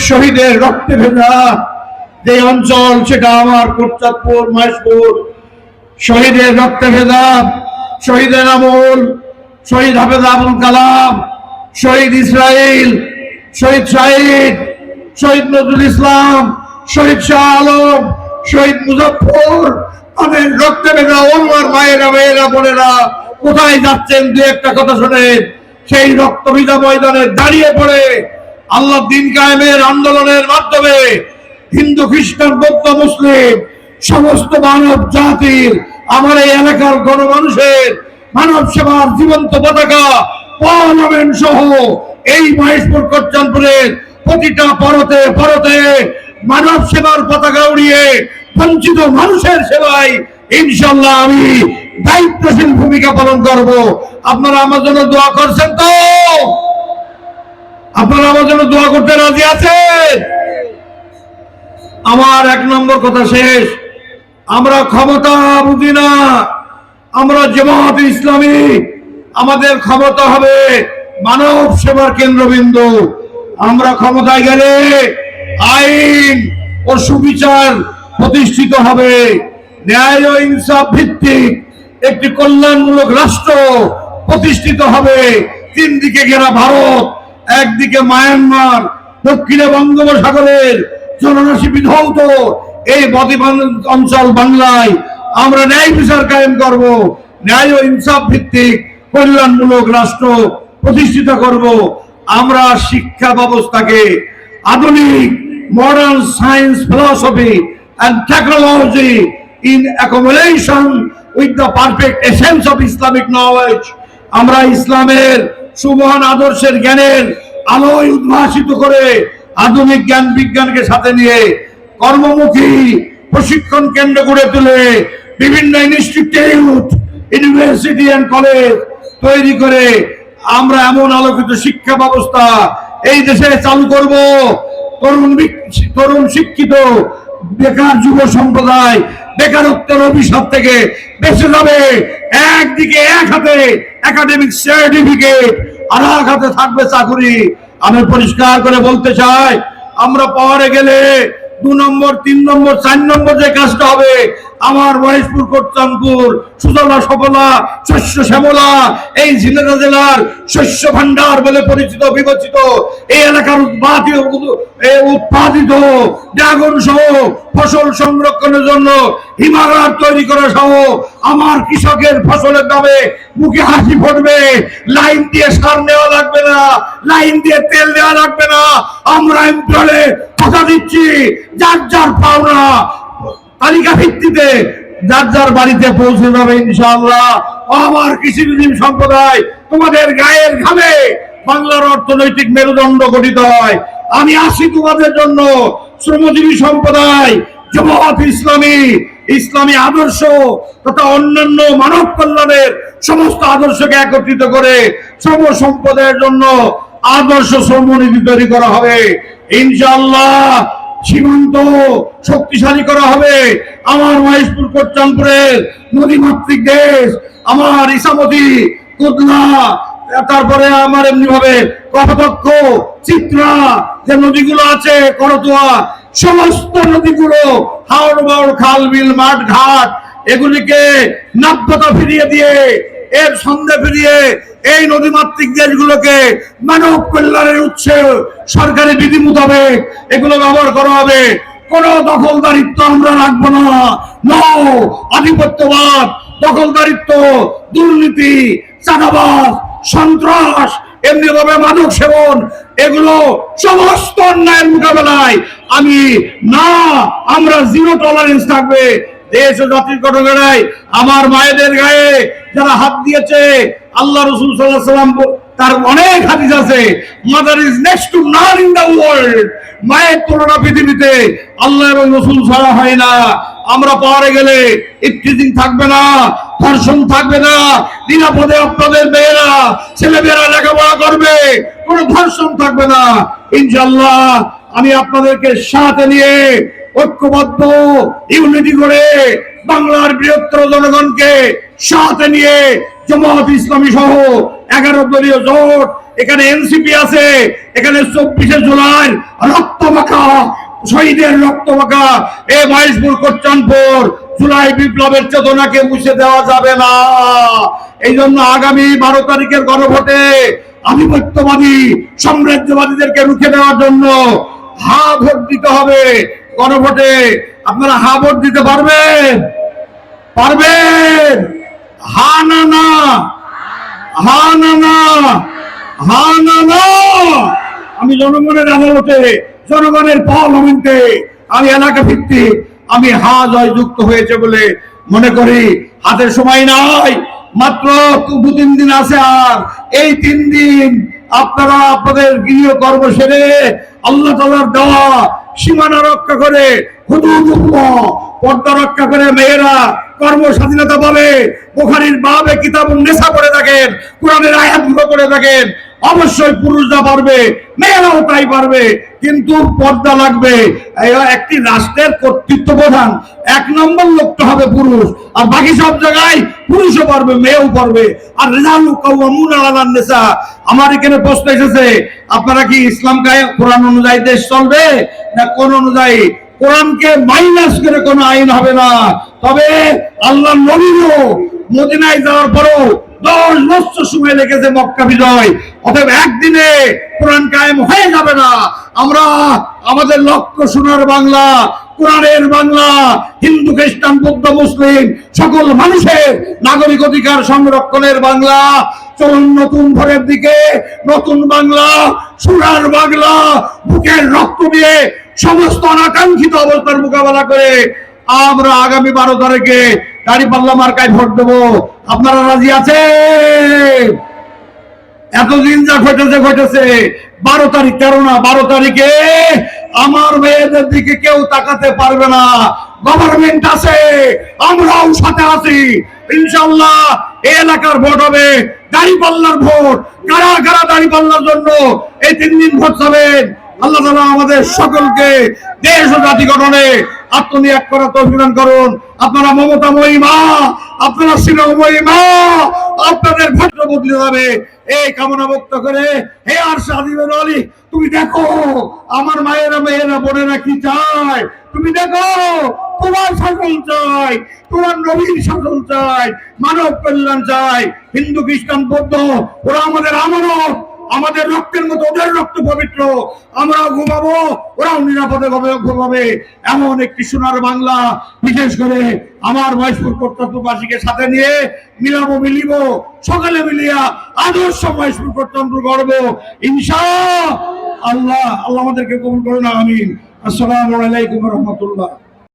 শহীদের রক্তে ভেজা যে অঞ্চল, সেটা আমার কোটচাঁদপুর, মহেশপুর। শহীদের রক্তে ভেজা, শহীদের আমল, শহীদ হাফেজ আবুল কালাম, শহীদ ইসরাইল, শহীদ শাহিদ, শহীদ নজরুল ইসলাম, শহীদ শাহ আলম, শহীদ মুজফ্ফর, তাদের রক্তে ভেজা আমার মায়েরা, মেয়েরা, বোনেরা কোথায় যাচ্ছেন? দু একটা কথা শোনেন। সেই রক্ত ভিজা ময়দানে দাঁড়িয়ে পড়ে আল্লাহ দ্বীন কায়েমের আন্দোলনের মাধ্যমে হিন্দু, খ্রিস্টান, বৌদ্ধ, মুসলিম সমস্ত মানব জাতির, আমার এই এলাকার গণমানুষের মানব সেবার জীবন্ত পতাকা পার্লামেন্ট সহ এই মহেশপুর কোটচাঁদপুরের প্রতিটা পরতে পরতে মানব সেবার পতাকা উড়িয়ে বঞ্চিত মানুষের সেবায় ইনশাল্লাহ আমি দায়িত্বশীল ভূমিকা পালন করব। আপনারা আমার জন্য দোয়া করছেন তো? আপনারা আমার জন্য দোয়া করতে রাজি আছেন? আমার এক নম্বর কথা শেষ। আমরা ক্ষমতা বুঝি না, আমরা জামাত ইসলামী। আমাদের ক্ষমতা হবে মানব সেবার কেন্দ্রবিন্দু। আমরা ক্ষমতায় গেলে আইন ও সুবিচার প্রতিষ্ঠিত হবে, ন্যায় ও ইনসাফ ভিত্তিক একটি কল্যাণমূলক রাষ্ট্র প্রতিষ্ঠিত হবে। তিন দিকে ঘেরা ভারত, একদিকে মায়ানমার, দক্ষিণে বঙ্গোপসাগরের জনরাশি বিধৌত এই বদ্বীপ অঞ্চল বাংলায় আমরা ন্যায় বিচার কায়েম করব, ন্যায় ও ইনসাফ ভিত্তিক কল্যাণমূলক রাষ্ট্র প্রতিষ্ঠিত করব। আমরা শিক্ষা ব্যবস্থাকে আধুনিক modern science, philosophy and technology in accumulation with the perfect essence of Islamic knowledge, আমরা ইসলামের সুমহান আদর্শের জ্ঞানের আলোয় উদ্ভাসিত করে আধুনিক জ্ঞান বিজ্ঞানকে সাথে নিয়ে কর্মমুখী প্রশিক্ষণ কেন্দ্র গড়ে তুলে বিভিন্ন ইনস্টিটিউট, ইউনিভার্সিটি এন্ড কলেজ তৈরি করে আমরা এমন আলোকিত শিক্ষা ব্যবস্থা এই দেশে চালু করব। তরুণ শিক্ষিত বেকার যুব সম্প্রদায় বেকারত্বের অভিশাপ থেকে বেঁচে যাবে। একদিকে এক হাতে একাডেমিক সার্টিফিকেট, আর এক হাতে থাকবে চাকরি। আমি পরিষ্কার করে বলতে চাই, আমরা পাওয়ারে গেলে 2 নম্বর, 3 নম্বর, 4 নম্বর যে কাজটা হবে, আমার মহেশপুর, কোটচাঁদপুর সুজলা সফলা শস্য শ্যামলা এই ঝিনাইদহ জেলার শস্য ভান্ডার বলে পরিচিত বিবেচিত এই এলাকার উৎপাদিত ড্রাগন সহ ফসল সংরক্ষণের জন্য হিমাগার তৈরি করা সহ আমার কৃষকের ফসলের দামে মুখে হাসি ফুটবে। লাইন দিয়ে সার নেওয়া লাগবে না, লাইন দিয়ে তেল দেওয়া লাগবে না। আমরা এমপ্লয়ে কথা দিচ্ছি, যার যার পাওনা তালিকা ভিত্তিতে যার যার বাড়িতে পৌঁছে যাবে ইনশাআল্লাহ। আমার কৃষিজীবী সম্প্রদায়, তোমাদের গায়ের ঘামে বাংলার অর্থনৈতিক মেরুদণ্ড গঠিত হয়। আমি আসি তোমাদের জন্য। শ্রমজীবী সম্প্রদায়, জামাত ইসলামী, ইসলামী আদর্শ তথা অন্যান্য মানব কল্যাণের সমস্ত আদর্শকে একত্রিত করে শ্রম সম্পদের জন্য আদর্শ শ্রমনীতি তৈরি করা হবে ইনশাআল্লাহ। সীমান্ত শক্তিশালী করা হবে। আমার মহেশপুর, কোটচাঁদপুরের নদীমাতৃক দেশ, আমার ইসামতি, কুদলা, তারপরে আমার এমনি ভাবে কপোতাক্ষ, চিত্রা যে নদীগুলো আছে, করতোয়া, সমস্ত নদীগুলো, হাওড় বাওড়, খাল বিল, মাঠ ঘাট, এগুলিকে নাব্যতা ফিরিয়ে দিয়ে, এর সন্ধে ফিরিয়ে এই নদীমাতৃক দেশগুলোকে মানব কল্যাণের উৎসে সরকারি বিধি মোতাবেক এগুলো ব্যবহার করা হবে। কোন দখলদারিত্ব আমরা রাখবো না। নো আধিপত্যবাদ, দখলদারিত্ব, দুর্নীতি, চাঁদাবাজ, সন্ত্রাস, এমনি ভাবে মাদক সেবন, এগুলো সমস্ত অন্যায়ের মোকাবেলায় আমরা জিরো টলারেন্স থাকবে। দেশ ও জাতির ঘটনায় আমার মায়েদের গায়ে যারা হাত দিয়েছে, আল্লাহ রাসূল সাল্লাল্লাহু আলাইহি ওয়াসাল্লাম তার অনেক হাদিস আছে, mother is next two naan in the world, মায়ের তুলনা পৃথিবীতে আল্লাহ এবং রাসূল ছাড়া হয় না। আমরা পাওয়ারে গেলে ইফতিজিং থাকবে না, ধর্ষণ থাকবে না, নিরাপদে আপনাদের মেয়েরা ছেলেমেয়েরা লেখাপড়া করবে, কোনো ধর্ষণ থাকবে না ইনশাআল্লাহ। আমি আপনাদেরকে সাথে নিয়ে ঐক্যবদ্ধ ইউনিটি করে বাংলার বৃহত্তর জনগণকে সাথে নিয়ে জামাত ইসলামী সহ 11 দলীয় জোট এখানে এনসিপি আছে, এখানে 24শে জুলাই রক্ত মাখা শহীদের রক্ত মাখা এই মহেশপুর কোটচাঁদপুর জুলাই বিপ্লবের চেতনাকে মুছে দেওয়া যাবে না। এই জন্য আগামী 12 তারিখের গণভোটে আধিপত্যবাদী সাম্রাজ্যবাদীদেরকে রুখে দেওয়ার জন্য হা ভোট দিতে হবে। গণভোটে আপনারা হা ভোট দিতে পারবেন? পারবেন? হা না না, হা না না, হা না না। আমি জনগণের আদালতে, জনগণের পার্লামেন্টে, আমি এলাকা ভিত্তিক আমি হা জয় যুক্ত হয়েছে বলে মনে করি। হাতে সময় নাই, মাত্র 2-3 দিন আছে। আর এই 3 দিন আপনারা আপনাদের গৃহ কর্ম সেরে আল্লাহ তাআলার দেওয়া সীমানা রক্ষা করে, হুদুদুল্লাহ পর্দা রক্ষা করে মেয়েরা কর্ম স্বাধীনতা পাবে। বুখারীর বাবে কিতাবুন নেসা পড়ে থাকেন, কোরআনের আয়াতগুলো পড়ে থাকেন, অবশ্যই পুরুষরা পারবে, মেয়েরাও তাই পারবে, কিন্তু পর্দা লাগবে। একটি রাষ্ট্রের কর্তৃত্ব প্রধান 1 নম্বর লোকটা হবে পুরুষ, আর বাকি সব জায়গায় পুরুষও পারবে, মেয়েও পারবে। আর রিজালু কাওয়ামুনা আলান নিসা। আমার এখানে প্রশ্ন এসেছে, আপনারা কি ইসলাম কোরআন অনুযায়ী দেশ চলবে না কোন অনুযায়ী? কোরআনকে মাইনাস করে কোনো আইন হবে না। তবে আল্লাহ নবীও মদিনায় যাওয়ার পরও 10 বছর সময় লেগেছে মক্কা বিজয়। অতএব একদিনে কোরআন কায়েম হয়ে যাবে না। আমরা আমাদের লক্ষ্য সোনার বাংলা, কোরআনের বাংলা, হিন্দু খ্রিস্টান বৌদ্ধ মুসলিম সকল মানুষের নাগরিক অধিকার সংরক্ষণের বাংলা। চলুন নতুন ভোরের দিকে, নতুন বাংলা, সোনার বাংলা, বুকের রক্ত দিয়ে সমস্ত অনাকাঙ্ক্ষিত অবস্থার মোকাবেলা করে আমরা আগামী 12 তারিখে দাঁড়িপাল্লা মার্কায় ভোট দেবো। আপনারা রাজি আছেন? এতদিন যা ঘটেছে 12 তারিখ 13 না, 12 তারিখে আমার মেয়েদের দিকে কেউ তাকাতে পারবে না। গভর্নমেন্ট আছে, আমরাও সাথে আছি। ইনশাআল্লাহ এই এলাকার ভোট হবে দাঁড়িপাল্লার ভোট। কারা কারা দাঁড়িপাল্লার জন্য এই 3 দিন ভোট পাবেন? আল্লাহ তাআলা আমাদের সকলকে দেশ ও জাতি গঠনে আত্মনিয়োগ করার তৌফিক দান করুন। আপনারা মমতাময়ী মা, আপনারা স্নেহময়ী মা, আপনাদের ভাগ্য বদলে যাবে এই কামনা ব্যক্ত করে, হে আরশাদ ইবনে আলী, তুমি দেখো আমার মায়েরা মেয়েরা বোনেরা কি চায়। তুমি দেখো তোমার শাসন চাই, তোমার নবীর শাসন চাই, মানব কল্যাণ চাই। হিন্দু খ্রিস্টান বৌদ্ধ ওরা আমাদের আমানত, আমাদের রক্তের মতো ওদের রক্ত পবিত্র। আমরা ঘুমাবো, ওরাও নিরাপদে ঘুমাবে। এমন একটি সোনার বাংলা, বিশেষ করে আমার মহেশপুর কোটচাঁদপুরবাসীকে সাথে নিয়ে মিলিব, সকালে মিলিয়া আদর্শ মহেশপুর কোটচাঁদপুর গড়ব ইনশাআল্লাহ। আল্লাহ আমাদেরকে কবুল করুন, আমিন। আসসালামু আলাইকুম ওয়া রাহমাতুল্লাহ।